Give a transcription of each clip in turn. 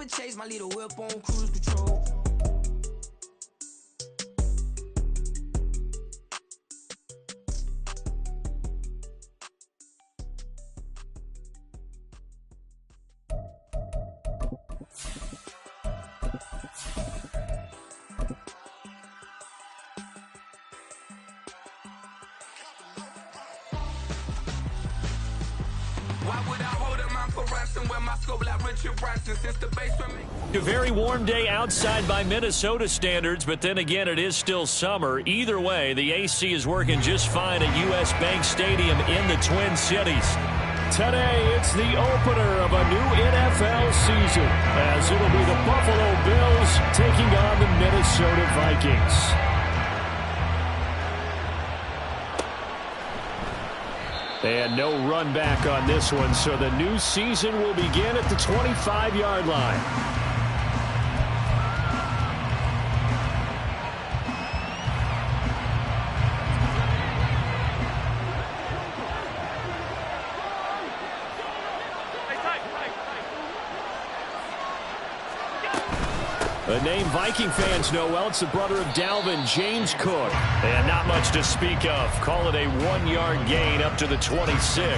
Never chase my little whip on cruise control. A very warm day outside by Minnesota standards, but then again, it is still summer. Either way, the AC is working just fine at U.S. Bank Stadium in the Twin Cities. Today, it's the opener of a new NFL season, as it'll be the Buffalo Bills taking on the Minnesota Vikings. And no run back on this one, so the new season will begin at the 25-yard line. A name Viking fans know well. It's the brother of Dalvin, James Cook. And not much to speak of. Call it a 1-yard gain up to the 26.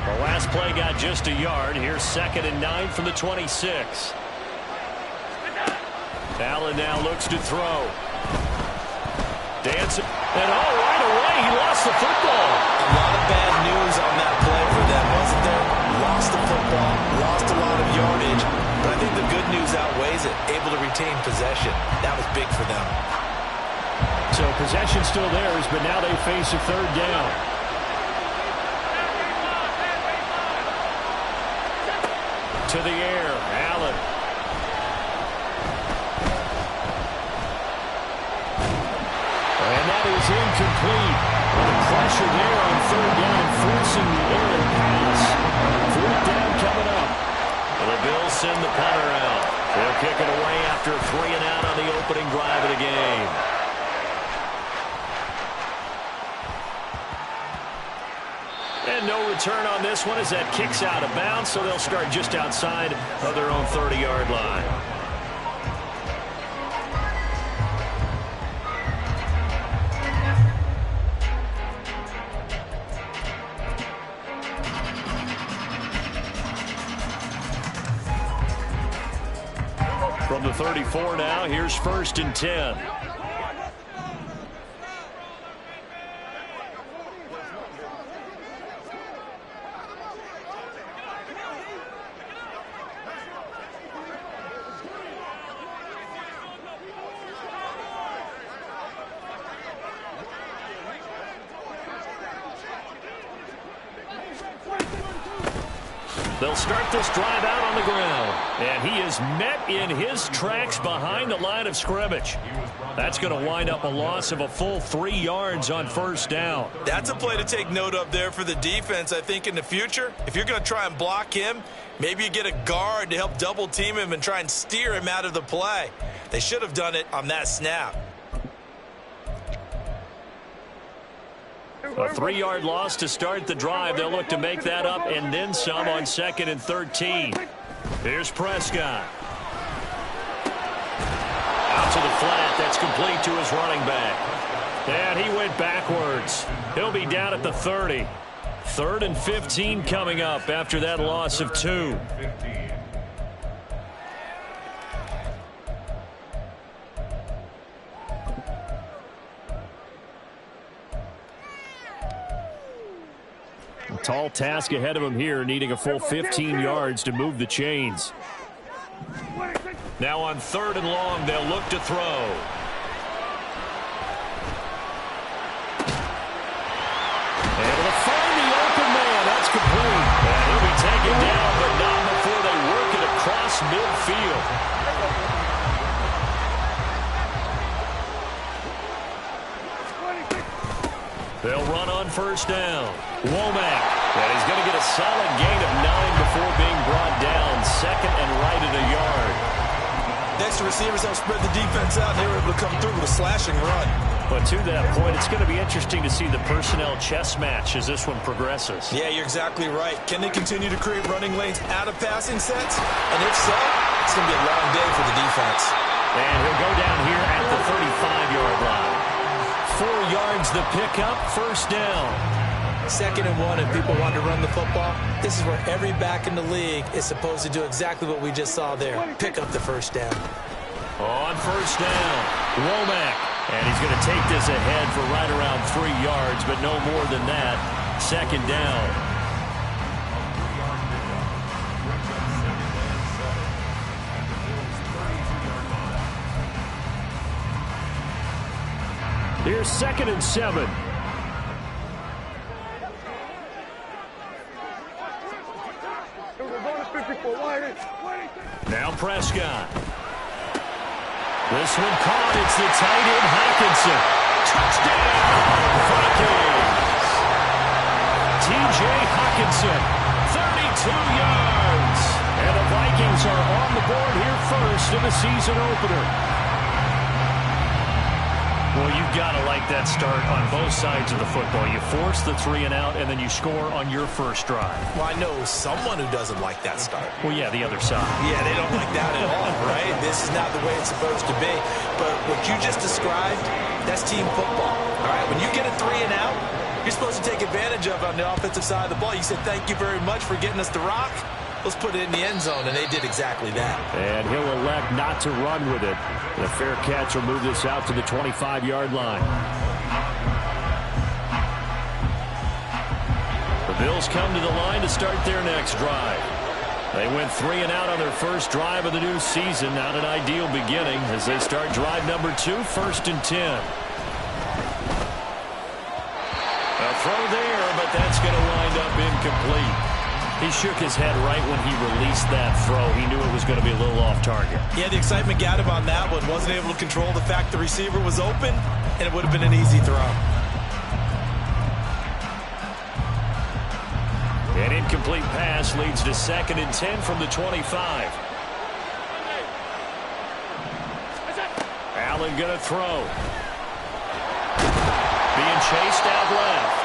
The last play got just a yard. Here's 2nd and 9 from the 26. Allen now looks to throw. Dancing. And right away, he lost the football. A lot of bad news on that play for them, wasn't there? Lost the football, lost a lot of yardage, but I think the good news outweighs it. Able to retain possession. That was big for them. So possession still theirs, but now they face a 3rd down. To the air, Allen. And that is incomplete. The pressure there on 3rd down, forcing the errant pass. 4th down coming up. And the Bills send the punter out. They'll kick it away after a 3 and out on the opening drive of the game. And no return on this one as that kicks out of bounds, so they'll start just outside of their own 30-yard line. From the 34 now, here's 1st and 10. They'll start this drive out on the ground. And he is met in his tracks behind the line of scrimmage. That's going to wind up a loss of a full 3 yards on 1st down. That's a play to take note of there for the defense, I think, in the future. If you're going to try and block him, maybe you get a guard to help double team him and try and steer him out of the play. They should have done it on that snap. A 3-yard loss to start the drive. They'll look to make that up and then some on 2nd and 13. Here's Prescott. Out to the flat. That's complete to his running back. And he went backwards. He'll be down at the 30. 3rd and 15 coming up after that loss of 2. Tall task ahead of him here, needing a full 15 yards to move the chains. Now on 3rd and long, they'll look to throw. Able to find the open man. That's complete. And he'll be taken down, but not before they work it across midfield. They'll run on 1st down. Womack. And he's going to get a solid gain of 9 before being brought down. 2nd and right at a yard. Next to receivers help spread the defense out, and they were able to come through with a slashing run. But to that point, it's going to be interesting to see the personnel chess match as this one progresses. Yeah, you're exactly right. Can they continue to create running lanes out of passing sets? And if so, it's going to be a long day for the defense. And he'll go down here at the 35-yard line. 4 yards the pickup, first down. 2nd and 1, and people want to run the football. This is where every back in the league is supposed to do exactly what we just saw there. Pick up the first down. On first down, Womack. And he's going to take this ahead for right around 3 yards, but no more than that. 2nd down. Here's 2nd and 7. Now Prescott. This one caught. It's the tight end, Hawkinson. Touchdown, Vikings. T.J. Hawkinson, 32 yards. And the Vikings are on the board here first in the season opener. Well, you've got to like that start on both sides of the football. You force the 3 and out, and then you score on your first drive. Well, I know someone who doesn't like that start. Well, yeah, the other side. Yeah, they don't like that at all, right? This is not the way it's supposed to be. But what you just described, that's team football, all right? When you get a 3 and out, you're supposed to take advantage of it on the offensive side of the ball. You said, thank you very much for getting us the rock. Let's put it in the end zone, and they did exactly that. And he'll elect not to run with it. The fair catch will move this out to the 25-yard line. The Bills come to the line to start their next drive. They went 3 and out on their first drive of the new season. Not an ideal beginning as they start drive number 2, 1st and 10. A throw there, but that's going to wind up incomplete. He shook his head right when he released that throw. He knew it was going to be a little off target. Yeah, the excitement got him on that one. Wasn't able to control the fact the receiver was open, and it would have been an easy throw. An incomplete pass leads to 2nd and 10 from the 25. Allen going to throw. Being chased out left.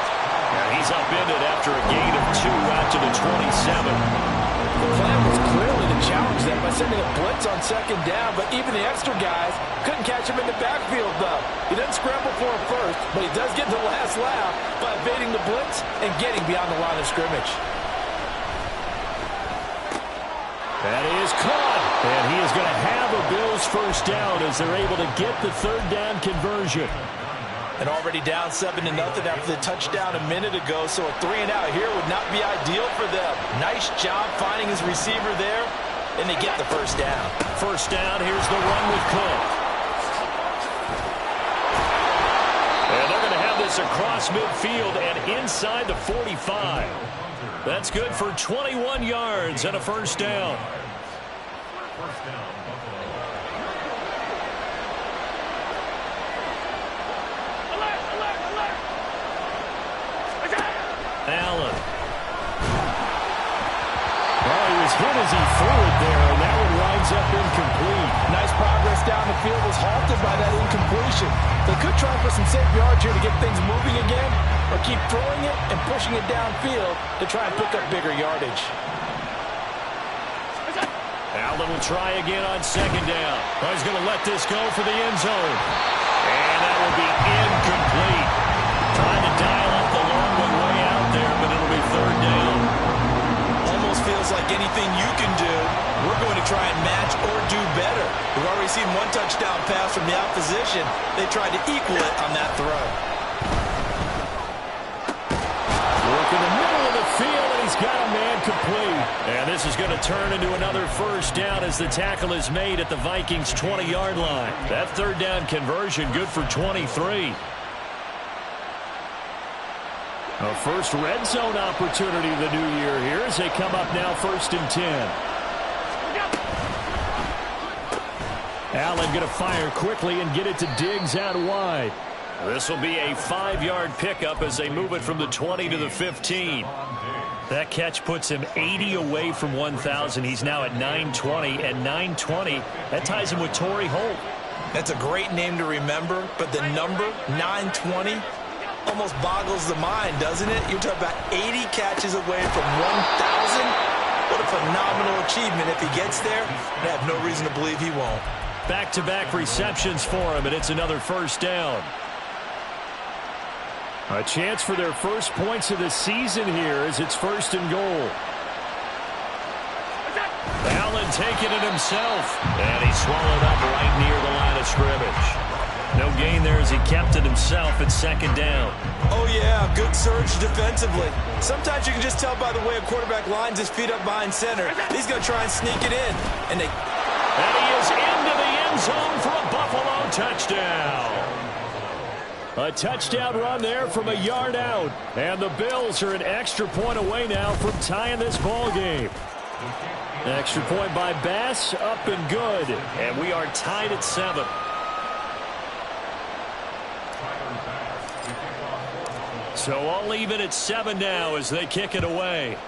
He's upended after a gain of 2 out to the 27. The plan was clearly to challenge them by sending a blitz on 2nd down, but even the extra guys couldn't catch him in the backfield, though. He doesn't scramble for him first, but he does get the last laugh by evading the blitz and getting beyond the line of scrimmage. That is caught, and he is going to have a Bills first down as they're able to get the 3rd down conversion. And already down 7-0 after the touchdown a minute ago, so a 3 and out here would not be ideal for them. Nice job finding his receiver there, and they get the first down. First down, here's the run with Cook. And they're going to have this across midfield and inside the 45. That's good for 21 yards and a first down. Allen. Oh, he was hit as he threw it there, and that one winds up incomplete. Nice progress down the field was halted by that incompletion. They could try for some safe yards here to get things moving again, or keep throwing it and pushing it downfield to try and pick up bigger yardage. Allen will try again on 2nd down. Oh, he's going to let this go for the end zone. And that will be incomplete. Trying to dial up the long way out there, but it'll be 3rd down. Almost feels like anything you can do, we're going to try and match or do better. We've already seen 1 touchdown pass from the opposition. They tried to equal it on that throw. Work in the middle of the field, and he's got a man complete. And this is going to turn into another first down as the tackle is made at the Vikings' 20-yard line. That 3rd down conversion good for 23. A first red zone opportunity of the new year here as they come up now 1st and 10. Allen going to fire quickly and get it to Diggs out wide. This will be a 5-yard pickup as they move it from the 20 to the 15. That catch puts him 80 away from 1,000. He's now at 920, and 920, that ties him with Torrey Holt. That's a great name to remember, but the number, 920, almost boggles the mind, doesn't it? You're talking about 80 catches away from 1,000. What a phenomenal achievement. If he gets there, I have no reason to believe he won't. Back-to-back receptions for him, and it's another first down. A chance for their first points of the season here as it's 1st and goal. Allen taking it himself, and he swallowed up right near the line of scrimmage. No gain there as he kept it himself at 2nd down. Oh, yeah, good surge defensively. Sometimes you can just tell by the way a quarterback lines his feet up behind center. He's going to try and sneak it in. And he is into the end zone for a Buffalo touchdown. A touchdown run there from a yard out. And the Bills are an extra point away now from tying this ball game. Extra point by Bass, up and good. And we are tied at 7. So all even at 7 now as they kick it away.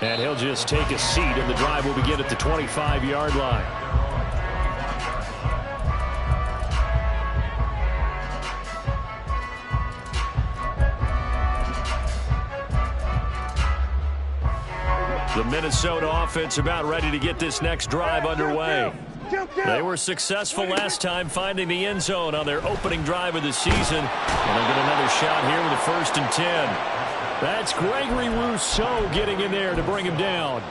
And he'll just take a seat, and the drive will begin at the 25-yard line. The Minnesota offense about ready to get this next drive underway. They were successful last time finding the end zone on their opening drive of the season. And they'll get another shot here with a 1st and 10. That's Gregory Rousseau getting in there to bring him down.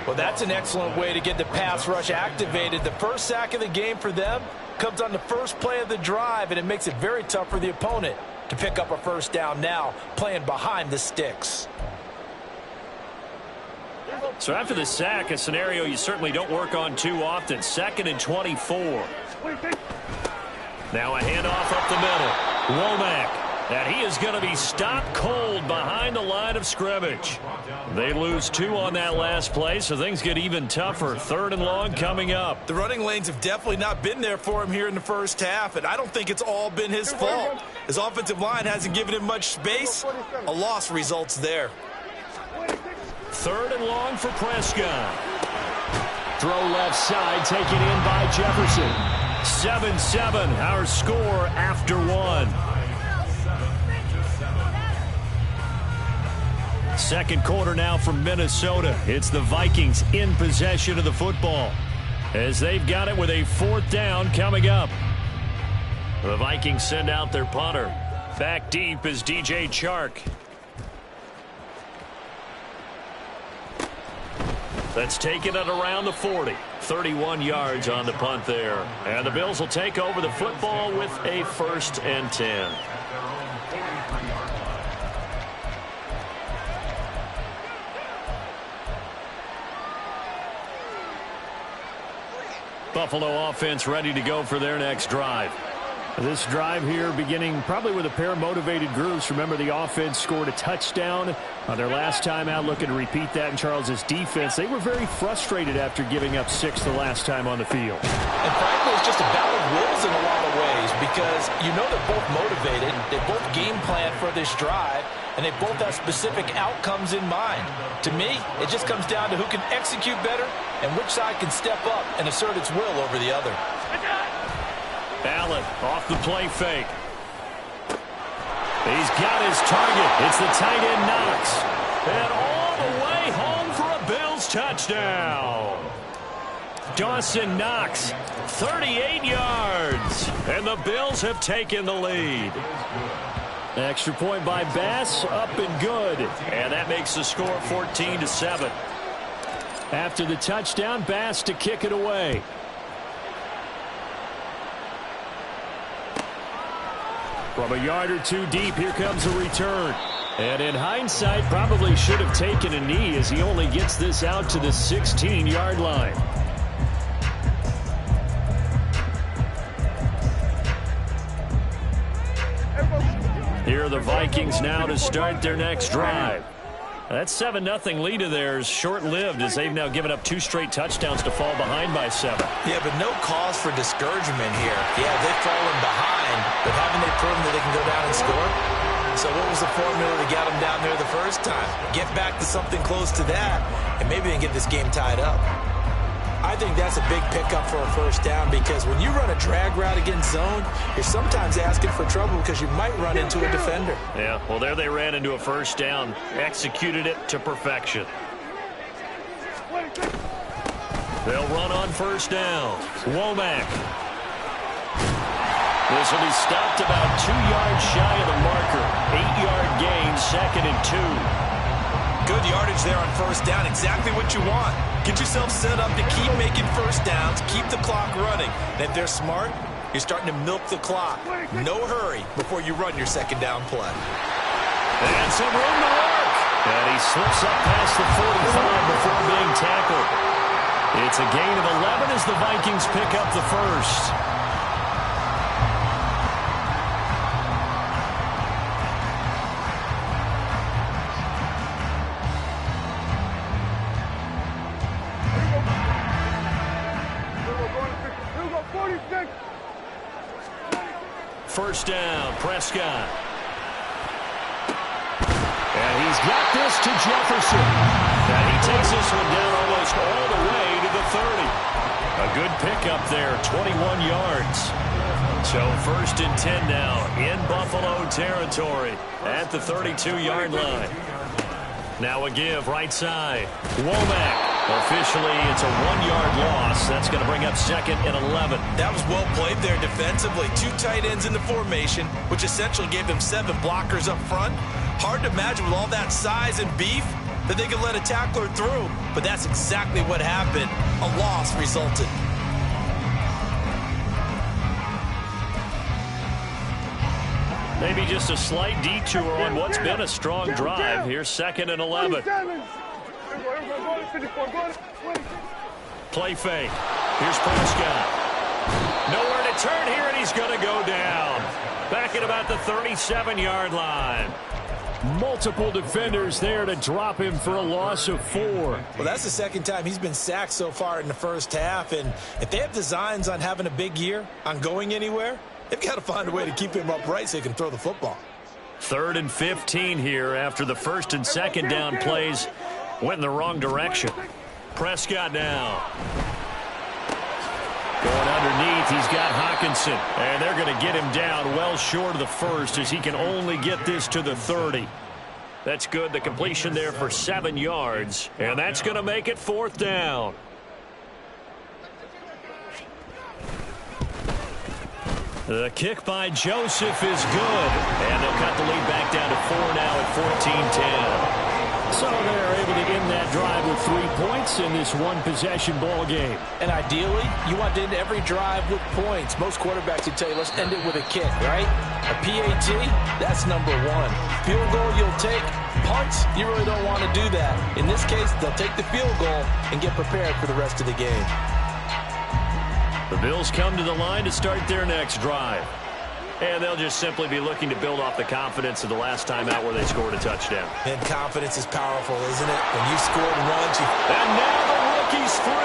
Well, that's an excellent way to get the pass rush activated. The first sack of the game for them comes on the first play of the drive, and it makes it very tough for the opponent to pick up a first down now, playing behind the sticks. So after the sack, a scenario you certainly don't work on too often. 2nd and 24. Now a handoff up the middle. Womack. And he is going to be stopped cold behind the line of scrimmage. They lose 2 on that last play, so things get even tougher. 3rd and long coming up. The running lanes have definitely not been there for him here in the first half, and I don't think it's all been his fault. His offensive line hasn't given him much space. A loss results there. 3rd and long for Prescott. Throw left side, taken in by Jefferson. 7-7, our score after 1. Second quarter now from Minnesota. It's the Vikings in possession of the football as they've got it with a 4th down coming up. The Vikings send out their punter. Back deep is DJ Chark. That's taken it around the 40. 31 yards on the punt there. And the Bills will take over the football with a 1st and 10. Buffalo offense ready to go for their next drive. This drive here beginning probably with a pair of motivated groups. Remember, the offense scored a touchdown on their last time out, looking to repeat that in Charles's defense. They were very frustrated after giving up 6 the last time on the field. And frankly, it's just a battle of wills in a lot of ways because you know they're both motivated. They both game plan for this drive, and they both have specific outcomes in mind. To me, it just comes down to who can execute better and which side can step up and assert its will over the other. Allen off the play fake. He's got his target. It's the tight end Knox. And all the way home for a Bills touchdown. Dawson Knox, 38 yards. And the Bills have taken the lead. Extra point by Bass, up and good. And that makes the score 14-7. After the touchdown, Bass to kick it away. From a yard or 2 deep, here comes a return. And in hindsight, probably should have taken a knee as he only gets this out to the 16-yard line. Here are the Vikings now to start their next drive. That 7-0 lead of theirs short-lived as they've now given up 2 straight touchdowns to fall behind by 7. Yeah, but no cause for discouragement here. Yeah, they've fallen behind, but haven't they proven that they can go down and score? was the formula that got them down there the first time. Get back to something close to that, and maybe they can get this game tied up. I think that's a big pickup for a first down because when you run a drag route against zone, you're sometimes asking for trouble because you might run into a defender. Yeah, well, there they ran into a first down. Executed it to perfection. They'll run on first down. Womack. This will be stopped about 2 yards shy of the marker. 8-yard gain, 2nd and 2. Good yardage there on first down. Exactly what you want. Get yourself set up to keep making first downs, keep the clock running. And if they're smart, you're starting to milk the clock. No hurry before you run your second down play. And some room to work. And he slips up past the 45 before being tackled. It's a gain of 11 as the Vikings pick up the first. First down, Prescott. And he's got this to Jefferson. And he takes this one down almost all the way to the 30. A good pickup there, 21 yards. So 1st and 10 now in Buffalo territory at the 32-yard line. Now a give right side. Womack. Officially, it's a 1-yard loss. That's going to bring up 2nd and 11. That was well played there defensively. 2 tight ends in the formation, which essentially gave them 7 blockers up front. Hard to imagine with all that size and beef that they could let a tackler through, but that's exactly what happened. A loss resulted. Maybe just a slight detour on what's been a strong drive. Here's 2nd and 11. Play fake. Here's Prescott. Nowhere to turn here, and he's going to go down. Back at about the 37-yard line. Multiple defenders there to drop him for a loss of 4. Well, that's the second time he's been sacked so far in the first half, and if they have designs on having a big year, on going anywhere, they've got to find a way to keep him upright so he can throw the football. 3rd and 15 here after the 1st and 2nd down plays went in the wrong direction. Prescott now. Going underneath, he's got Hawkinson. And they're going to get him down well short of the 1st as he can only get this to the 30. That's good. The completion there for 7 yards. And that's going to make it 4th down. The kick by Joseph is good. And they'll cut the lead back down to 4 now at 14-10. So they're able to end that drive with 3 points in this one-possession ball game. And ideally, you want to end every drive with points. Most quarterbacks would tell you, let's end it with a kick, right? A PAT, that's number 1. Field goal you'll take. Punts, you really don't want to do that. In this case, they'll take the field goal and get prepared for the rest of the game. The Bills come to the line to start their next drive. And they'll just simply be looking to build off the confidence of the last time out where they scored a touchdown. And confidence is powerful, isn't it? When you scored once, you... And now the rookie's free.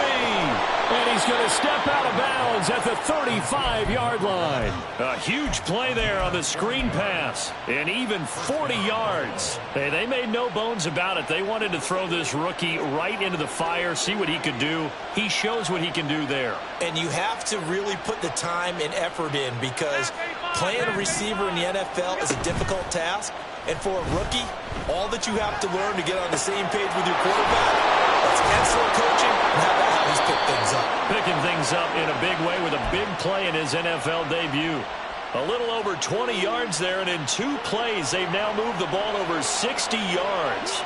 And he's going to step out of bounds at the 35-yard line. A huge play there on the screen pass. And even 40 yards. Hey, they made no bones about it. They wanted to throw this rookie right into the fire, see what he could do. He shows what he can do there. And you have to really put the time and effort in because playing a receiver in the NFL is a difficult task. And for a rookie, all that you have to learn to get on the same page with your quarterback, that's excellent coaching and how about how he's picked things up. Picking things up in a big way with a big play in his NFL debut. A little over 20 yards there, and in 2 plays, they've now moved the ball over 60 yards.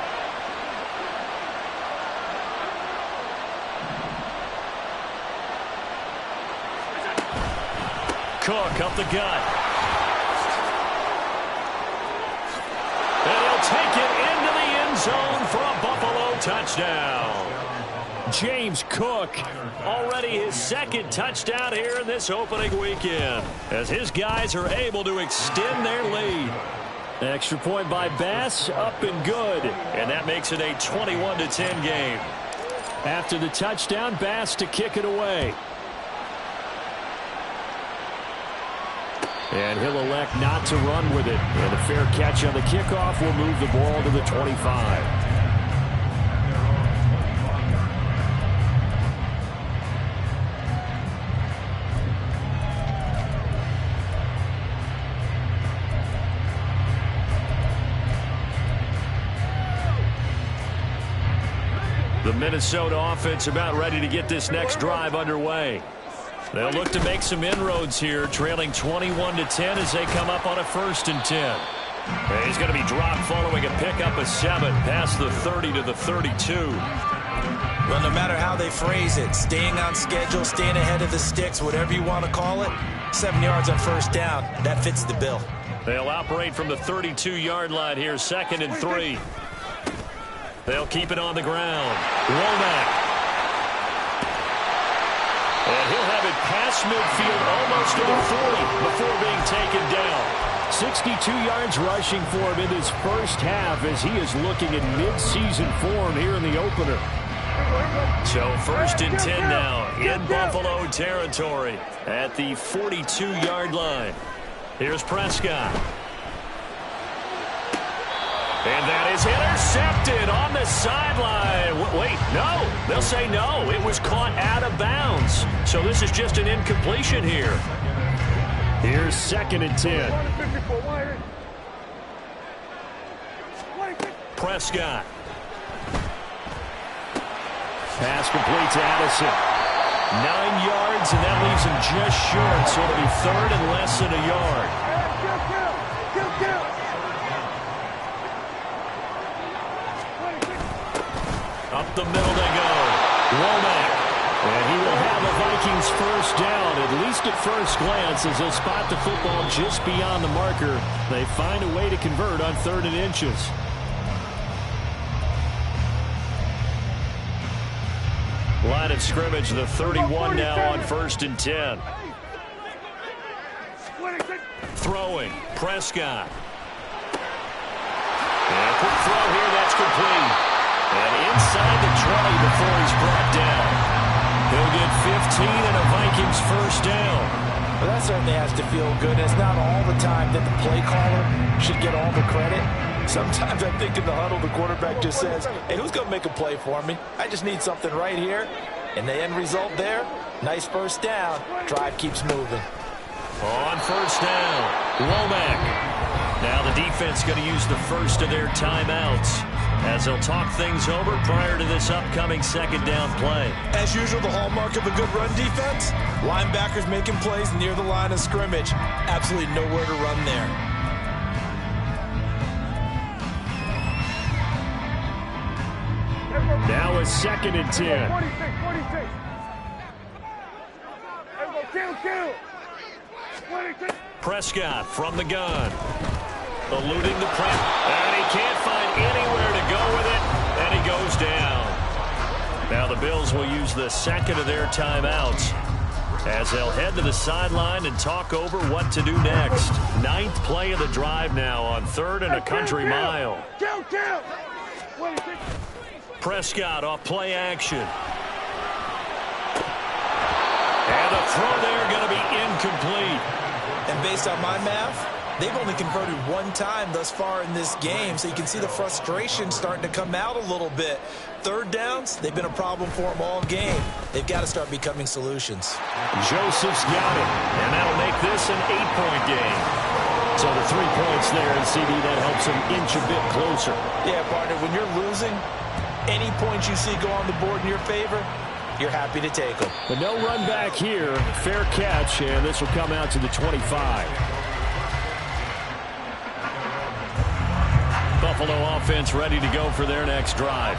Cook up the gut. And he'll take it into the end zone for a Buffalo touchdown. James Cook, already his 2nd touchdown here in this opening weekend, as his guys are able to extend their lead. Extra point by Bass, up and good. And that makes it a 21-10 game. After the touchdown, Bass to kick it away. And he'll elect not to run with it. And a fair catch on the kickoff will move the ball to the 25. The Minnesota offense about ready to get this next drive underway. They'll look to make some inroads here, trailing 21-10 as they come up on a 1st and 10. And he's going to be dropped following a pickup of 7 past the 30 to the 32. Well, no matter how they phrase it, staying on schedule, staying ahead of the sticks, whatever you want to call it, 7 yards on 1st down, that fits the bill. They'll operate from the 32-yard line here, 2nd and 3. They'll keep it on the ground. Womack. And he'll have it past midfield almost to the 40 before being taken down. 62 yards rushing for him in this first half as he is looking in mid-season form here in the opener. So 1st and 10 now in Buffalo territory at the 42-yard line. Here's Prescott. And that is intercepted on the sideline. Wait, no. They'll say no. It was caught out of bounds. So this is just an incompletion here. Here's 2nd and 10. Prescott. Pass complete to Addison. 9 yards, and that leaves him just short. So it'll be 3rd and less than a yard. Up the middle they go. Womack. And he will have a Vikings 1st down, at least at first glance, as they'll spot the football just beyond the marker. They find a way to convert on 3rd and inches. Line of scrimmage, the 31 now on 1st and 10. Throwing, Prescott. And a quick throw here, that's complete. And inside the 20 before he's brought down. He'll get 15 and a Vikings 1st down. Well, that certainly has to feel good. It's not all the time that the play caller should get all the credit. Sometimes I think in the huddle, the quarterback just says, hey, who's going to make a play for me? I just need something right here. And the end result there, nice 1st down. Drive keeps moving. On 1st down, Womack. Now the defense going to use the first of their timeouts as they'll talk things over prior to this upcoming 2nd down play. As usual, the hallmark of a good run defense, linebackers making plays near the line of scrimmage. Absolutely nowhere to run there. Now a 2nd and 10. 46. Prescott from the gun. Eluding the press. And he can't find anywhere to go with it. And he goes down. Now the Bills will use the 2nd of their timeouts as they'll head to the sideline and talk over what to do next. 9th play of the drive now on 3rd and a country mile. Prescott off play action. And the throw there going to be incomplete. And based on my math, they've only converted 1 time thus far in this game, so you can see the frustration starting to come out a little bit. 3rd downs, they've been a problem for them all game. They've got to start becoming solutions. Joseph's got it, and that'll make this an 8-point game. So the 3 points there, and CD, that helps them inch a bit closer. Yeah, partner, when you're losing, any points you see go on the board in your favor, you're happy to take them. But no run back here. Fair catch, and this will come out to the 25. Buffalo offense ready to go for their next drive.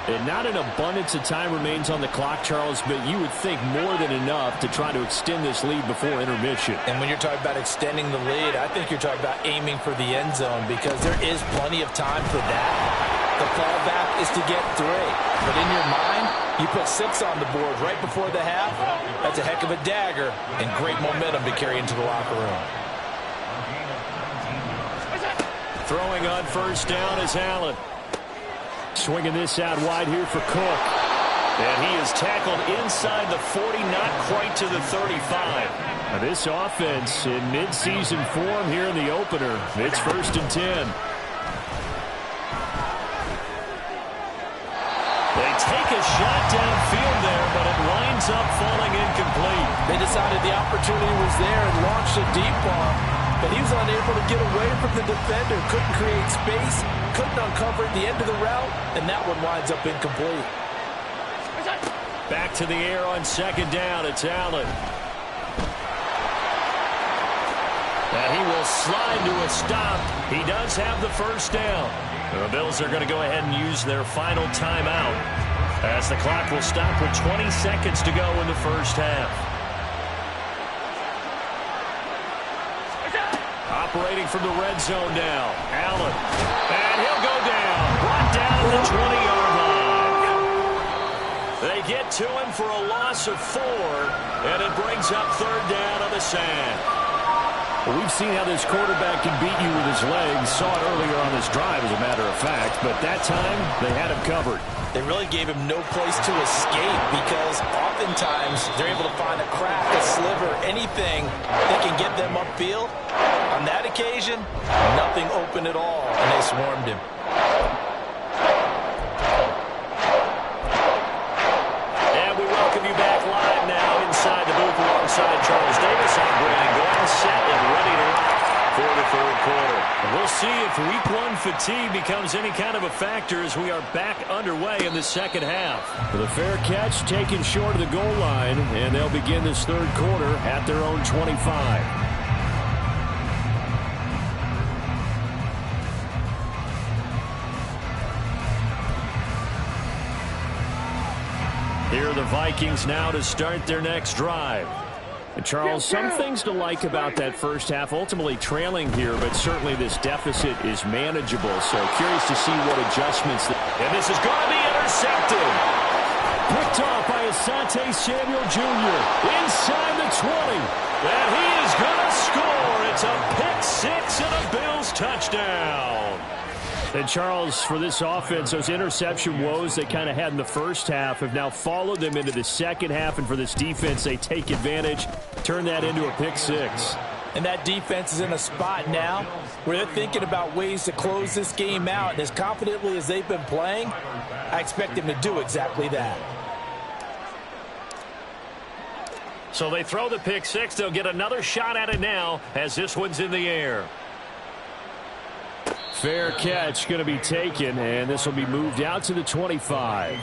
And not an abundance of time remains on the clock, Charles, but you would think more than enough to try to extend this lead before intermission. And when you're talking about extending the lead, I think you're talking about aiming for the end zone because there is plenty of time for that. The fallback is to get 3. But in your mind, you put 6 on the board right before the half. That's a heck of a dagger and great momentum to carry into the locker room. Throwing on 1st down is Allen. Swinging this out wide here for Cook. And he is tackled inside the 40, not quite to the 35. Now this offense in midseason form here in the opener. It's 1st and 10. They take a shot downfield there, but it winds up falling incomplete. They decided the opportunity was there and launched a deep ball, but he was unable to get away from the defender. Couldn't create space, couldn't uncover the end of the route, and that one winds up incomplete. Back to the air on 2nd down. It's Allen. And he will slide to a stop. He does have the 1st down. The Bills are going to go ahead and use their final timeout as the clock will stop with 20 seconds to go in the 1st half. Operating from the red zone now. Allen. And he'll go down. Brought down at the 20-yard line. They get to him for a loss of 4, and it brings up 3rd down on the sand. Well, we've seen how this quarterback can beat you with his legs. Saw it earlier on this drive, as a matter of fact. But that time, they had him covered. They really gave him no place to escape because oftentimes they're able to find a crack, a sliver, anything that can get them upfield. On that occasion, nothing open at all, and they swarmed him. Alongside Charles Davis, I'm Brandon Glenn, set and ready to rock for the 3rd quarter. We'll see if week 1 fatigue becomes any kind of a factor as we are back underway in the 2nd half. With a fair catch taken short of the goal line, and they'll begin this 3rd quarter at their own 25. Here are the Vikings now to start their next drive. And Charles, some things to like about that 1st half. Ultimately trailing here, but certainly this deficit is manageable. So curious to see what adjustments. And this is going to be intercepted. Picked off by Asante Samuel Jr. inside the 20. And he is going to score. It's a pick-6 and a Bills touchdown. And Charles, for this offense, those interception woes they kind of had in the 1st half have now followed them into the 2nd half. And for this defense, they take advantage, turn that into a pick-6. And that defense is in a spot now where they're thinking about ways to close this game out. And as confidently as they've been playing, I expect them to do exactly that. So they throw the pick-6. They'll get another shot at it now as this one's in the air. Fair catch going to be taken, and this will be moved out to the 25.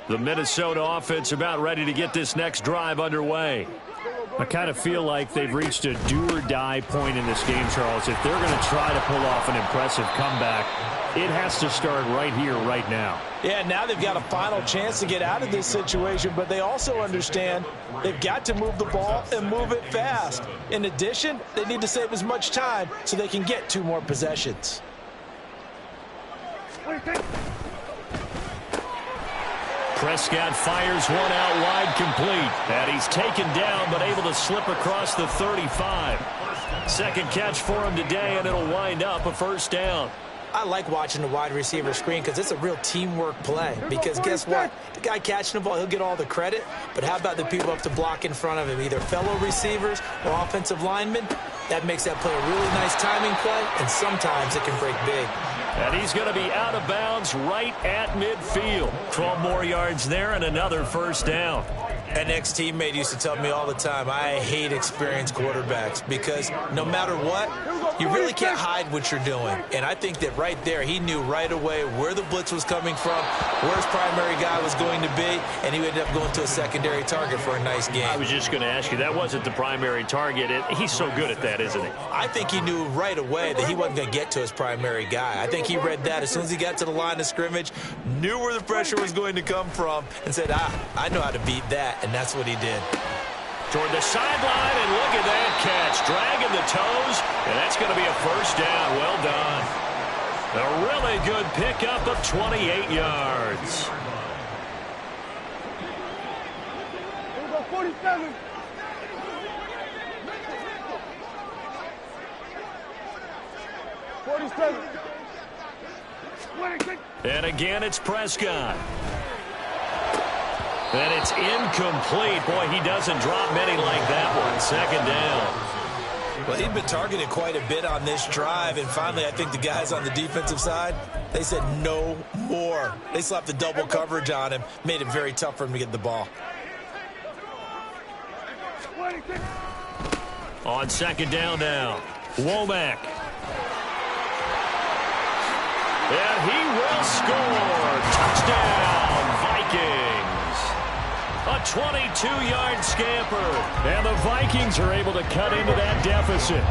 The Minnesota offense about ready to get this next drive underway. I kind of feel like they've reached a do-or-die point in this game, Charles. If they're going to try to pull off an impressive comeback, it has to start right here, right now. Yeah, now they've got a final chance to get out of this situation, but they also understand they've got to move the ball and move it fast. In addition, they need to save as much time so they can get 2 more possessions. Prescott fires one out wide, complete. And he's taken down, but able to slip across the 35. 2nd catch for him today, and it'll wind up a 1st down. I like watching the wide receiver screen because it's a real teamwork play. Because guess what? The guy catching the ball, he'll get all the credit. But how about the people up to block in front of him, either fellow receivers or offensive linemen? That makes that play a really nice timing play, and sometimes it can break big. And he's going to be out of bounds right at midfield. 12 more yards there and another 1st down. An ex-teammate used to tell me all the time, I hate experienced quarterbacks because no matter what, you really can't hide what you're doing. And I think that right there, he knew right away where the blitz was coming from, where his primary guy was going to be, and he ended up going to a secondary target for a nice game. I was just going to ask you, that wasn't the primary target. He's so good at that, isn't he? I think he knew right away that he wasn't going to get to his primary guy. I think he read that as soon as he got to the line of scrimmage, knew where the pressure was going to come from, and said, I know how to beat that. And that's what he did. Toward the sideline, and look at that catch. Dragging the toes, and that's going to be a 1st down. Well done. A really good pickup of 28 yards. 47. 47. 26. And again, it's Prescott. And it's incomplete. Boy, he doesn't drop many like that one. Second down. Well, he'd been targeted quite a bit on this drive, and finally I think the guys on the defensive side, they said no more. They slapped the double coverage on him, made it very tough for him to get the ball. 26. On second down now, Womack. And he will score. Touchdown, Vikings. A 22-yard scamper. And the Vikings are able to cut into that deficit.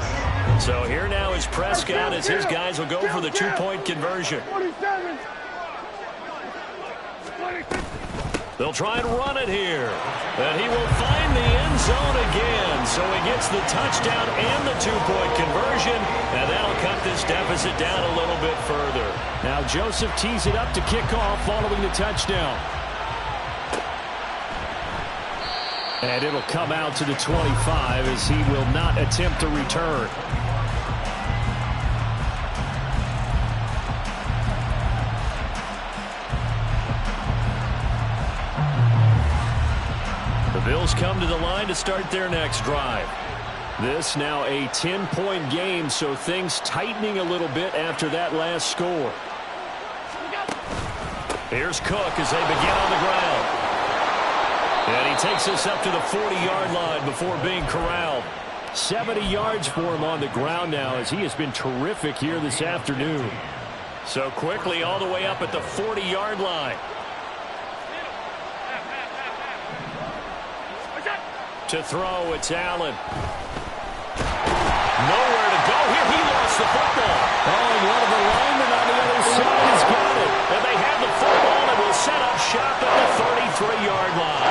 So here now is Prescott as his guys will go for the two-point conversion. 47. 26. They'll try and run it here. And he will find the end zone again. So he gets the touchdown and the two-point conversion. And that'll cut this deficit down a little bit further. Now Joseph tees it up to kick off following the touchdown. And it'll come out to the 25 as he will not attempt to return. The Bills come to the line to start their next drive. This now a 10-point game, so things tightening a little bit after that last score. Here's Cook as they begin on the ground. And he takes us up to the 40-yard line before being corralled. 70 yards for him on the ground now as he has been terrific here this afternoon. So quickly all the way up at the 40-yard line. To throw, it's Allen. Nowhere to go here. He lost the football. Oh, and one of the linemen on the other side has got it. And they have the football and will set up shop at the 33-yard line.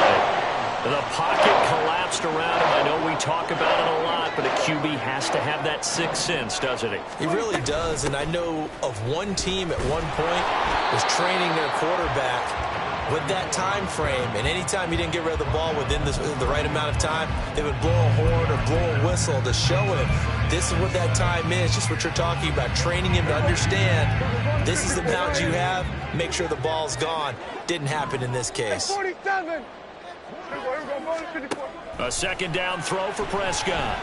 The pocket collapsed around him. I know we talk about it a lot, but a QB has to have that sixth sense, doesn't he? He really does, and I know of one team at one point was training their quarterback with that time frame, and anytime he didn't get rid of the ball within the right amount of time, they would blow a horn or blow a whistle to show him this is what that time is, just what you're talking about, training him to understand this is the amount you have, make sure the ball's gone. Didn't happen in this case. 47. A second down throw for Prescott.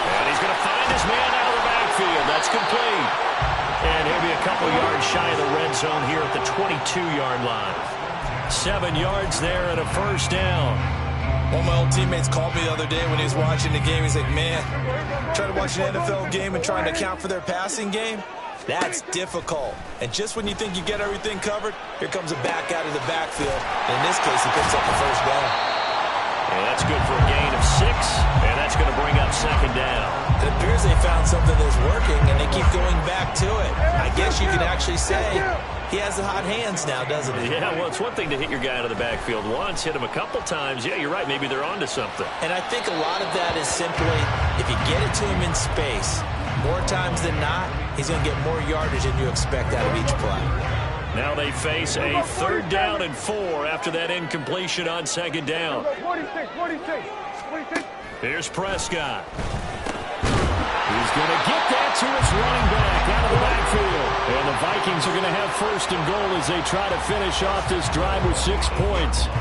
And he's going to find his man out of the backfield. That's complete. And he'll be a couple yards shy of the red zone here at the 22-yard line. 7 yards there and a first down. One of my old teammates called me the other day when he was watching the game. He's like, man, trying to watch an NFL game and trying to account for their passing game, that's difficult. And just when you think you get everything covered, here comes a back out of the backfield. And in this case, he picks up the first down. And that's good for a gain of 6, and that's going to bring up second down. It appears they found something that's working, and they keep going back to it. I guess you could actually say he has the hot hands now, doesn't he? Yeah, well, it's one thing to hit your guy out of the backfield once, hit him a couple times. Yeah, you're right. Maybe they're onto something. And I think a lot of that is simply if you get it to him in space, more times than not, he's going to get more yardage than you expect out of each play. Now they face a 3rd down and 4 after that incompletion on second down. 46. Here's Prescott. He's going to get that to his running back out of the backfield. And the Vikings are going to have 1st and goal as they try to finish off this drive with 6 points.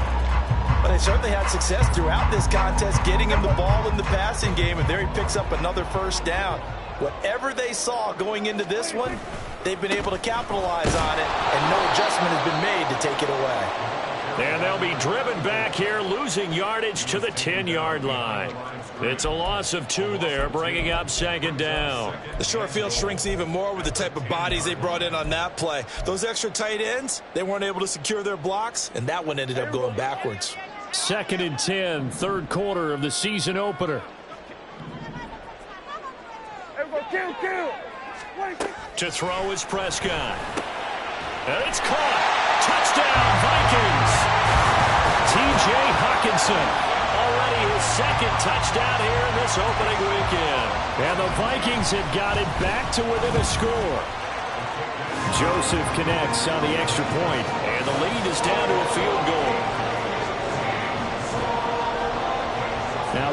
But they certainly had success throughout this contest, getting him the ball in the passing game, and there he picks up another first down. Whatever they saw going into this one, they've been able to capitalize on it, and no adjustment has been made to take it away. And they'll be driven back here, losing yardage to the 10-yard line. It's a loss of 2 there, bringing up second down. The short field shrinks even more with the type of bodies they brought in on that play. Those extra tight ends, they weren't able to secure their blocks, and that one ended up going backwards. 2nd and 10, 3rd quarter of the season opener. To throw is Prescott. And it's caught. Touchdown, Vikings. T.J. Hawkinson. Already his 2nd touchdown here in this opening weekend. And the Vikings have got it back to within a score. Joseph connects on the extra point. And the lead is down to a field goal.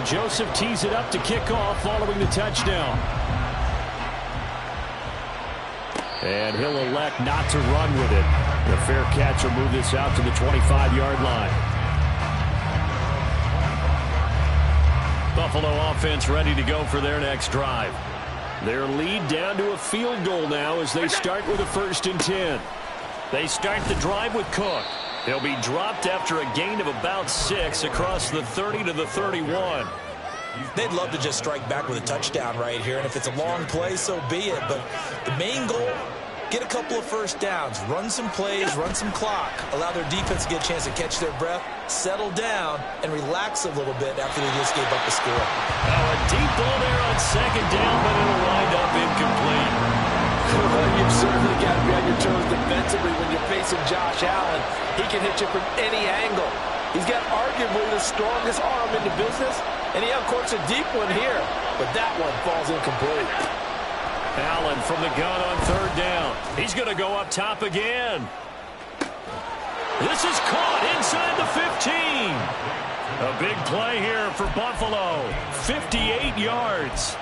Now Joseph tees it up to kick off following the touchdown. And he'll elect not to run with it. The fair catch will move this out to the 25-yard line. Buffalo offense ready to go for their next drive. Their lead down to a field goal now as they start with a 1st and 10. They start the drive with Cook. He'll be dropped after a gain of about 6 across the 30 to the 31. They'd love to just strike back with a touchdown right here, and if it's a long play, so be it. But the main goal, get a couple of first downs, run some plays, run some clock, allow their defense to get a chance to catch their breath, settle down, and relax a little bit after they just gave up the score. Now a deep ball there on 2nd down, but it'll wind up incomplete. You've certainly got to be on your toes defensively when you're facing Josh Allen. He can hit you from any angle. He's got arguably the strongest arm in the business, and he uncorks a deep one here, but that one falls incomplete. Allen from the gun on 3rd down. He's going to go up top again. This is caught inside the 15. A big play here for Buffalo. 58 yards.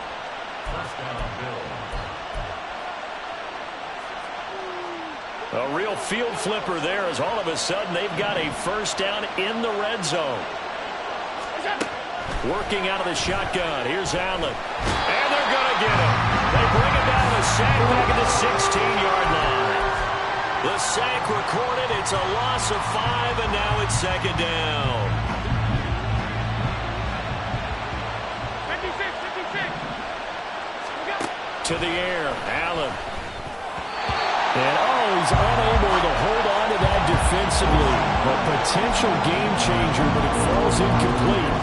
A real field flipper there as all of a sudden they've got a 1st down in the red zone. Working out of the shotgun. Here's Allen. And they're going to get him. They bring him down a sack back at the 16-yard line. The sack recorded. It's a loss of 5, and now it's 2nd down. 56. To the air. Allen. And he's unable to hold on to that defensively. A potential game changer, but it falls incomplete.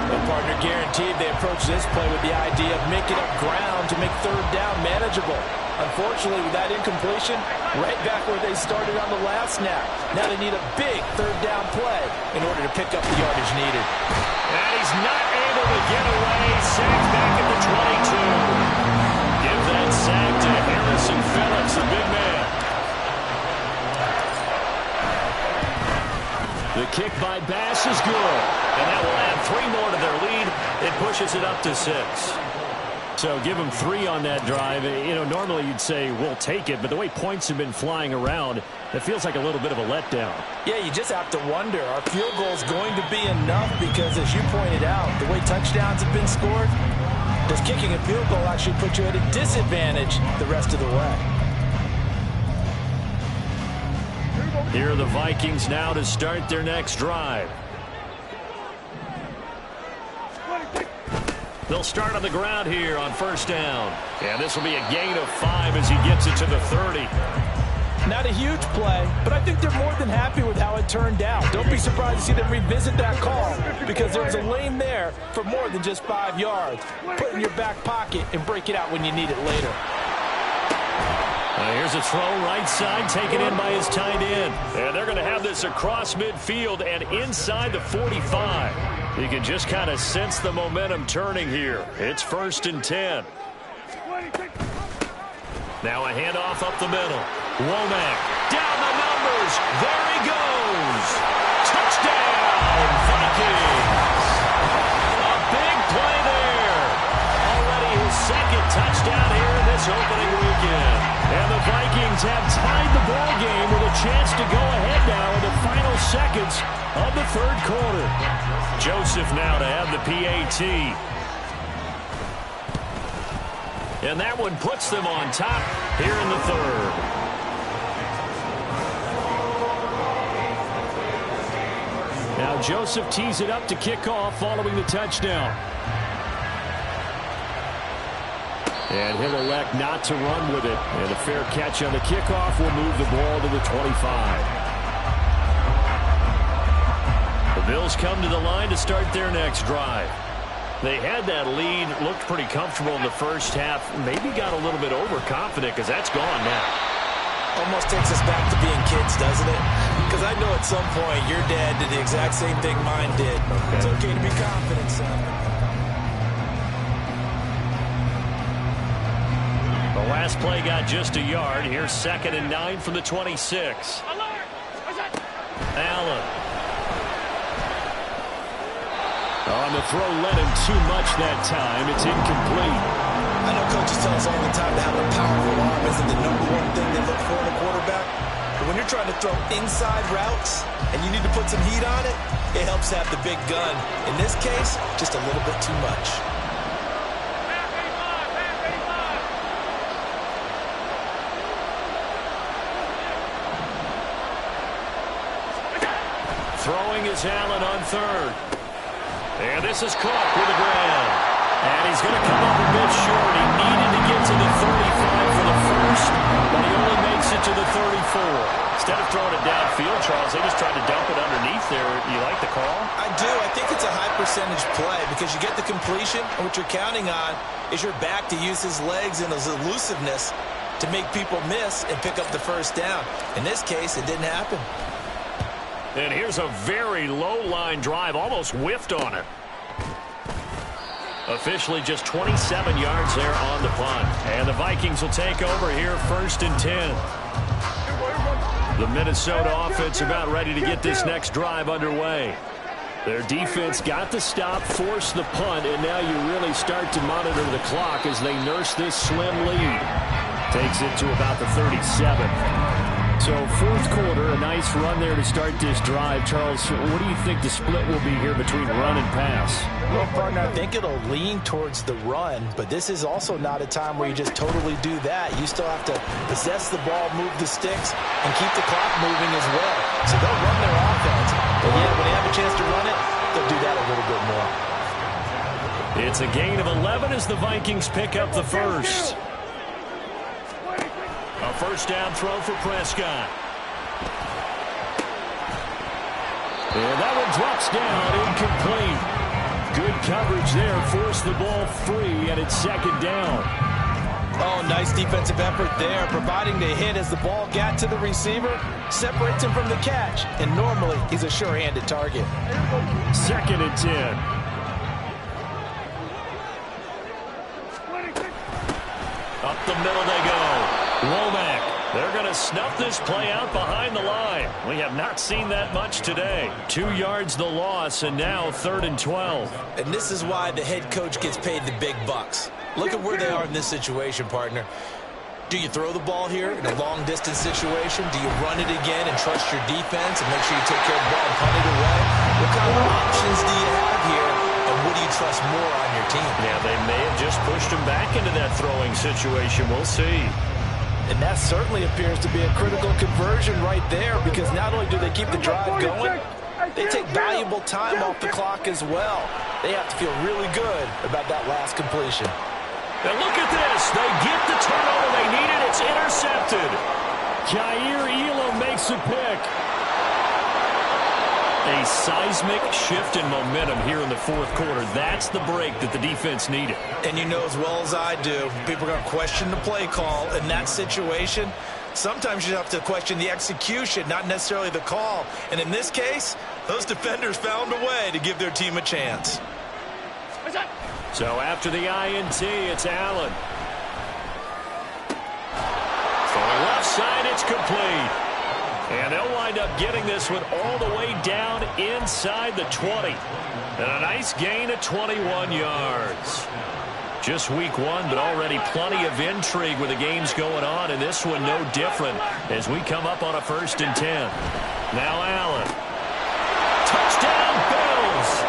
The partner guaranteed they approach this play with the idea of making up ground to make 3rd down manageable. Unfortunately, with that incompletion, right back where they started on the last snap. Now they need a big 3rd down play in order to pick up the yardage needed. And he's not able to get away. Sacked back at the 22. Give that sack to Harrison Phillips, the big man. The kick by Bass is good. And that will add 3 more to their lead. It pushes it up to 6. So give them 3 on that drive. You know, normally you'd say, we'll take it. But the way points have been flying around, it feels like a little bit of a letdown. Yeah, you just have to wonder, are field goals going to be enough? Because as you pointed out, the way touchdowns have been scored, does kicking a field goal actually put you at a disadvantage the rest of the way? Here are the Vikings now to start their next drive. They'll start on the ground here on 1st down. And this will be a gain of 5 as he gets it to the 30. Not a huge play, but I think they're more than happy with how it turned out. Don't be surprised to see them revisit that call because there's a lane there for more than just 5 yards. Put it in your back pocket and break it out when you need it later. Here's a throw right side taken in by his tight end. And they're going to have this across midfield and inside the 45. You can just kind of sense the momentum turning here. It's 1st and 10. Now a handoff up the middle. Womack down the numbers. There he goes. Touchdown, Vikings. A big play there. Already his 2nd touchdown here in this opening weekend. And the Vikings have tied the ball game with a chance to go ahead now in the final seconds of the 3rd quarter. Joseph now to have the PAT. And that one puts them on top here in the 3rd. Now Joseph tees it up to kick off following the touchdown. And he'll elect not to run with it. And a fair catch on the kickoff will move the ball to the 25. The Bills come to the line to start their next drive. They had that lead, looked pretty comfortable in the 1st half. Maybe got a little bit overconfident because that's gone now. Almost takes us back to being kids, doesn't it? Because I know at some point your dad did the exact same thing mine did. Okay. It's okay to be confident, son. The last play got just a yard. Here's 2nd and 9 from the 26. Allen. On the throw, led him too much that time. It's incomplete. I know coaches tell us all the time that having a powerful arm isn't the #1 thing they look for in a quarterback. But when you're trying to throw inside routes and you need to put some heat on it, it helps have the big gun. In this case, just a little bit too much. Throwing is Allen on third. And this is Cook with the ground. And he's going to come up a bit short. He needed to get to the 35 for the first, but he only makes it to the 34. Instead of throwing it downfield, Charles, they just tried to dump it underneath there. You like the call? I do. I think it's a high percentage play because you get the completion, and what you're counting on is your back to use his legs and his elusiveness to make people miss and pick up the first down. In this case, it didn't happen. And here's a very low-line drive, almost whiffed on it. Officially just 27 yards there on the punt. And the Vikings will take over here 1st and 10. The Minnesota offense about ready to get this next drive underway. Their defense got the stop, forced the punt, and now you really start to monitor the clock as they nurse this slim lead. Takes it to about the 37. So 4th quarter, a nice run there to start this drive. Charles, what do you think the split will be here between run and pass? Well, partner, I think it'll lean towards the run, but this is also not a time where you just totally do that. You still have to possess the ball, move the sticks, and keep the clock moving as well. So they'll run their offense, but yeah, when they have a chance to run it, they'll do that a little bit more. It's a gain of 11 as the Vikings pick up the first. A first down throw for Prescott. And that one drops down, incomplete. Good coverage there, forced the ball free, and it's 2nd down. Oh, nice defensive effort there, providing the hit as the ball got to the receiver, separates him from the catch, and normally he's a sure-handed target. 2nd and 10. Up the middle they go. Womack, they're going to snuff this play out behind the line. We have not seen that much today. 2 yards the loss, and now 3rd and 12. And this is why the head coach gets paid the big bucks. Look at where they are in this situation, partner. Do you throw the ball here in a long-distance situation? Do you run it again and trust your defense and make sure you take care of the ball and punt it away? What kind of options do you have here, and what do you trust more on your team? Yeah, they may have just pushed him back into that throwing situation. We'll see. And that certainly appears to be a critical conversion right there, because not only do they keep the drive going, they take valuable time off the clock as well. They have to feel really good about that last completion. And look at this. They get the turnover they needed. It's intercepted. Jair Elam makes a pick. A seismic shift in momentum here in the 4th quarter. That's the break that the defense needed. And you know as well as I do, people are going to question the play call in that situation. Sometimes you have to question the execution, not necessarily the call. And in this case, those defenders found a way to give their team a chance. So after the INT, it's Allen. For the left side, it's complete. And they'll wind up getting this one all the way down inside the 20. And a nice gain of 21 yards. Just week 1, but already plenty of intrigue with the games going on. And this one no different as we come up on a 1st and 10. Now Allen. Touchdown, Bills!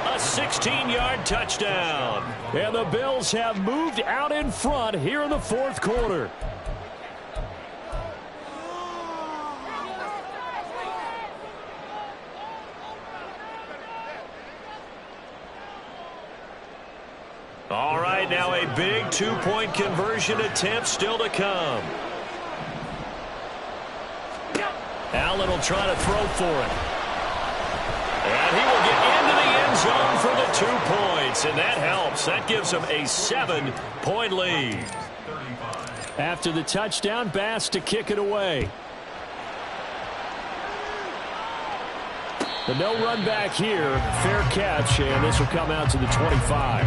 A 16-yard touchdown. And the Bills have moved out in front here in the 4th quarter. All right, now a big 2-point conversion attempt still to come. Allen will try to throw for it. And he will get into the end zone for the 2 points, and that helps. That gives him a 7-point lead. After the touchdown, Bass to kick it away. The no run back here, fair catch, and this will come out to the 25.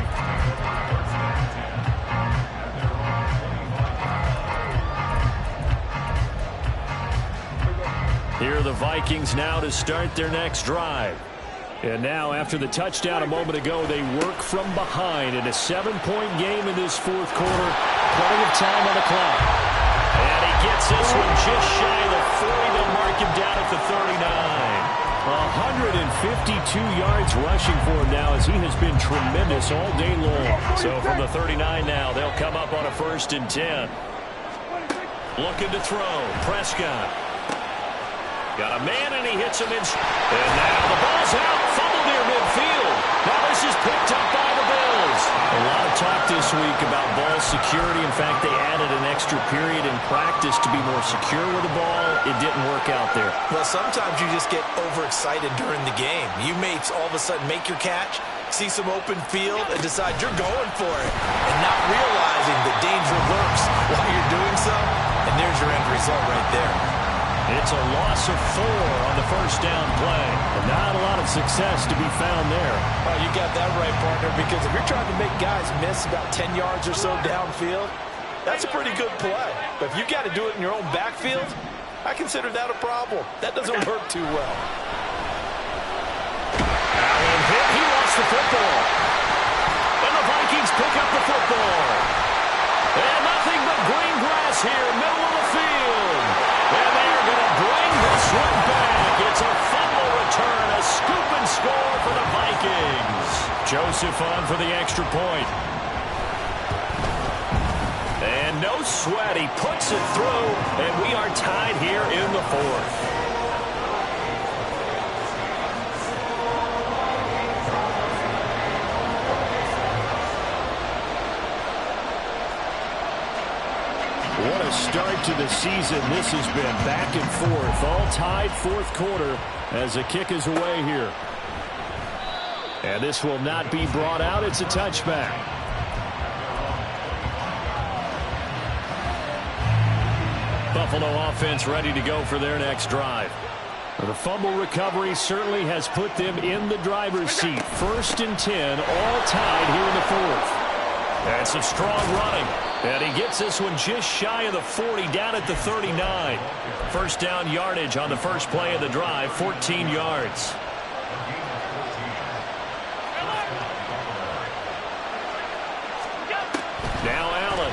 Here are the Vikings now to start their next drive. And now, after the touchdown a moment ago, they work from behind in a 7-point game in this fourth quarter. Plenty of time on the clock. And he gets this one just shy of the 40. They'll mark him down at the 39. 152 yards rushing for him now as he has been tremendous all day long. So from the 39 now, they'll come up on a 1st and 10. Looking to throw. Prescott. Got a man, and he hits him in. And now the ball's out. Fumble near midfield. Now this is picked up by the Bills. A lot of talk this week about ball security. In fact, they added an extra period in practice to be more secure with the ball. It didn't work out there. Well, sometimes you just get overexcited during the game. You may all of a sudden make your catch, see some open field, and decide you're going for it, and not realizing the danger lurks while you're doing so. And there's your end result right there. It's a loss of 4 on the 1st down play. But not a lot of success to be found there. Oh, you got that right, partner, because if you're trying to make guys miss about 10 yards or so downfield, that's a pretty good play. But if you got to do it in your own backfield, I consider that a problem. That doesn't work too well. Allen hit. He lost the football. And the Vikings pick up the football. And nothing but green grass here, middle of the field. And they're going to bring this one back. It's a fumble return, a scoop and score for the Vikings. Joseph on for the extra point. And no sweat, he puts it through, and we are tied here in the 4th. What a start to the season this has been. Back and forth, all tied 4th quarter as the kick is away here. And this will not be brought out. It's a touchback. Buffalo offense ready to go for their next drive. The fumble recovery certainly has put them in the driver's seat. 1st and 10, all tied here in the 4th. And some strong running. And he gets this one just shy of the 40, down at the 39. 1st down yardage on the first play of the drive, 14 yards. Now Allen.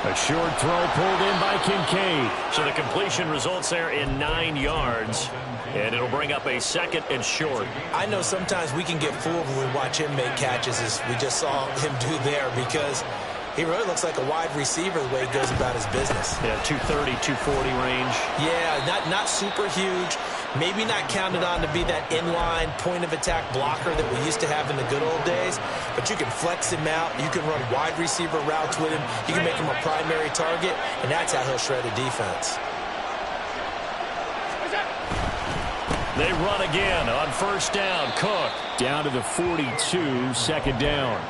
A short throw pulled in by Kincaid. So the completion results there in 9 yards. And it'll bring up a 2nd and short. I know sometimes we can get fooled when we watch him make catches, as we just saw him do there, because he really looks like a wide receiver the way he goes about his business. Yeah, 230, 240 range. Yeah, not super huge. Maybe not counted on to be that inline point-of-attack blocker that we used to have in the good old days. But you can flex him out. You can run wide receiver routes with him. You can make him a primary target, and that's how he'll shred a defense. They run again on 1st down. Cook down to the 42, 2nd down.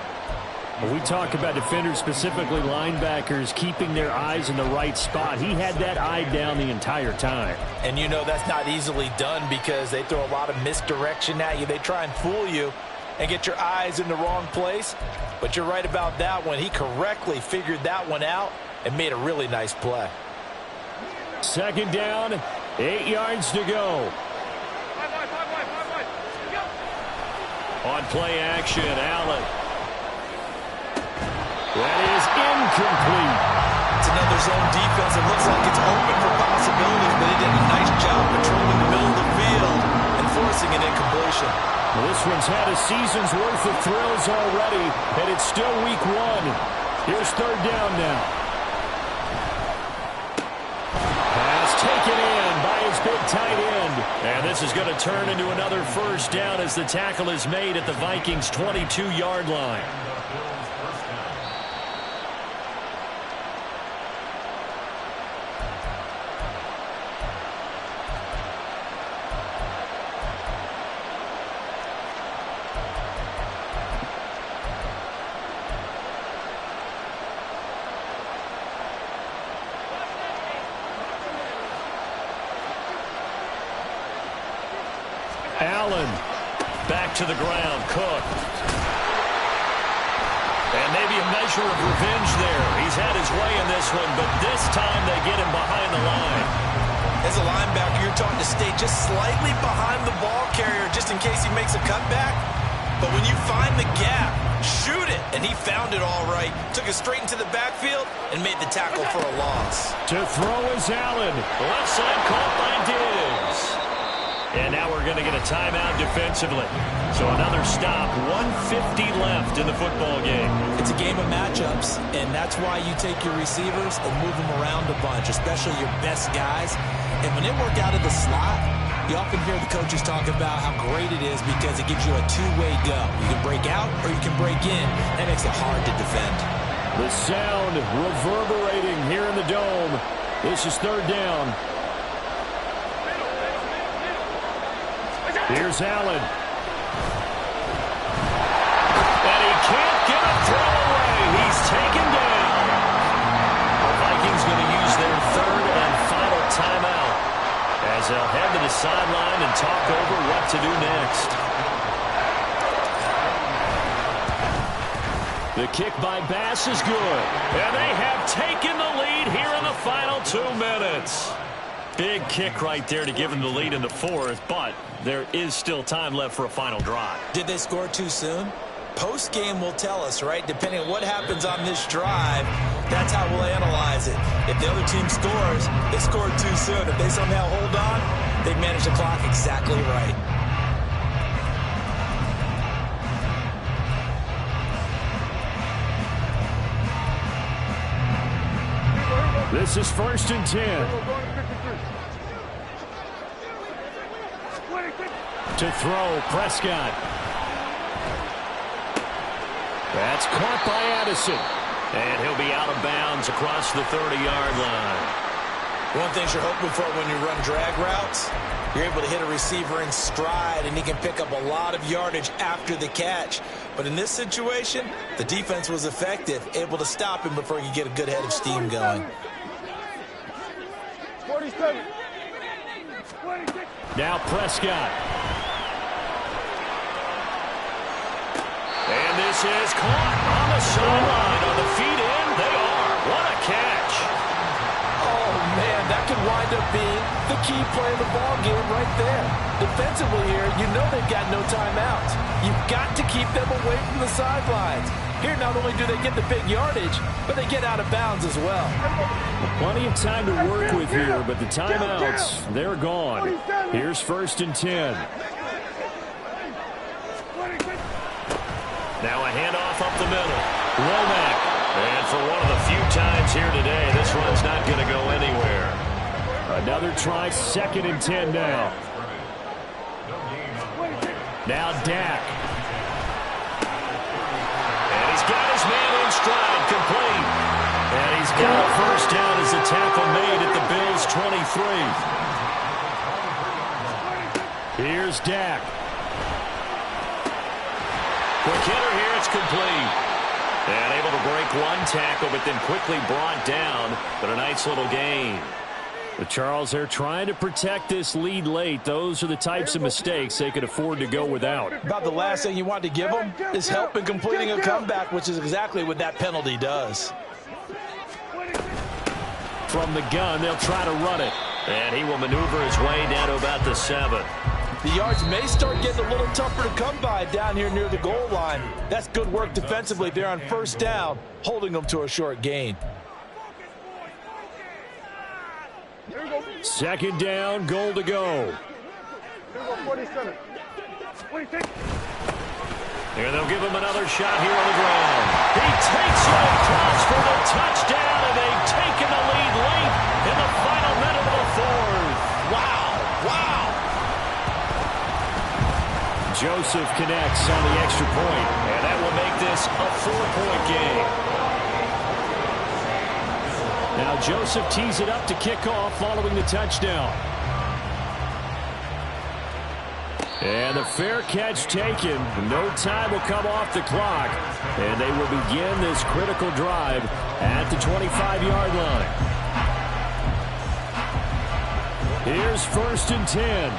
When we talk about defenders, specifically linebackers, keeping their eyes in the right spot, he had that eye down the entire time. And you know that's not easily done because they throw a lot of misdirection at you. They try and fool you and get your eyes in the wrong place. But you're right about that one. He correctly figured that one out and made a really nice play. 2nd down, 8 yards to go. On play action, Allen. That is incomplete. It's another zone defense. It looks like it's open for possibilities, but he did a nice job patrolling the middle of the field and forcing an incompletion. Well, this one's had a season's worth of thrills already, and it's still week 1. Here's 3rd down now. Pass taken in by his big tight end. And this is going to turn into another 1st down as the tackle is made at the Vikings' 22-yard line. Allen back to the ground. Cook. And maybe a measure of revenge there. He's had his way in this one, but this time they get him behind the line. As a linebacker, you're taught to stay just slightly behind the ball carrier just in case he makes a cutback. But when you find the gap, shoot it. And he found it all right. Took it straight into the backfield and made the tackle for a loss. To throw is Allen. Left side caught by Diggs. And now we're going to get a timeout defensively. So another stop, 1:50 left in the football game. It's a game of matchups, and that's why you take your receivers and move them around a bunch, especially your best guys. And when they work out of the slot, you often hear the coaches talk about how great it is because it gives you a two-way go. You can break out or you can break in. That makes it hard to defend. The sound reverberating here in the dome. This is third down. Here's Allen. And he can't get a throw away. He's taken down. The Vikings going to use their third and final timeout as they'll head to the sideline and talk over what to do next. The kick by Bass is good. And they have taken the lead here in the final 2 minutes. Big kick right there to give them the lead in the fourth, but there is still time left for a final drive. Did they score too soon? Post-game will tell us, right? Depending on what happens on this drive, that's how we'll analyze it. If the other team scores, they scored too soon. If they somehow hold on, they manage the clock exactly right. This is 1st and 10. To throw, Prescott. That's caught by Addison. And he'll be out of bounds across the 30-yard line. One thing you're hoping for when you run drag routes, you're able to hit a receiver in stride, and he can pick up a lot of yardage after the catch. But in this situation, the defense was effective, able to stop him before he could get a good head of steam going. 47. Now Prescott. And this is caught on the sideline. On the feet in, they are. What a catch. Oh, man, that could wind up being the key play of the ball game right there. Defensively here, you know they've got no timeouts. You've got to keep them away from the sidelines. Here, not only do they get the big yardage, but they get out of bounds as well. Plenty of time to work with here, but the timeouts, they're gone. Here's 1st and 10. Now a handoff up the middle. Womack. And for one of the few times here today, this run's not going to go anywhere. Another try, 2nd and 10 now. Now Dak. And he's got his man in stride, complete. And he's got a first down as the tackle made at the Bills' 23. Here's Dak. Quick hitter here, it's complete. And able to break one tackle, but then quickly brought down. But a nice little gain. But Charles, they're trying to protect this lead late. Those are the types of mistakes they could afford to go without. About the last thing you want to give them is help in completing a comeback, which is exactly what that penalty does. From the gun, they'll try to run it. And he will maneuver his way down to about the 7. The yards may start getting a little tougher to come by down here near the goal line. That's good work defensively there on first down, holding them to a short gain. 2nd down, goal to go. 47. 26. And they'll give him another shot here on the ground. He takes it across for the touchdown, and they've taken the lead late in the final minute of the fourth. Wow, wow. Joseph connects on the extra point, and that will make this a 4-point game. Now Joseph tees it up to kick off following the touchdown. And the fair catch taken. No time will come off the clock. And they will begin this critical drive at the 25-yard line. Here's 1st and 10.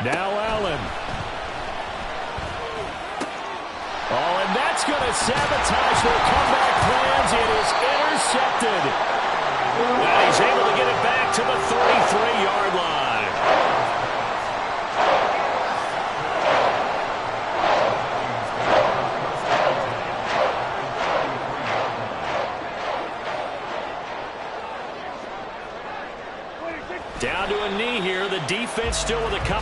Now Allen. Oh, and that's going to sabotage their comeback plans. It is intercepted. And he's able to get it back to the 33-yard line. Down to a knee here. The defense still with a couple.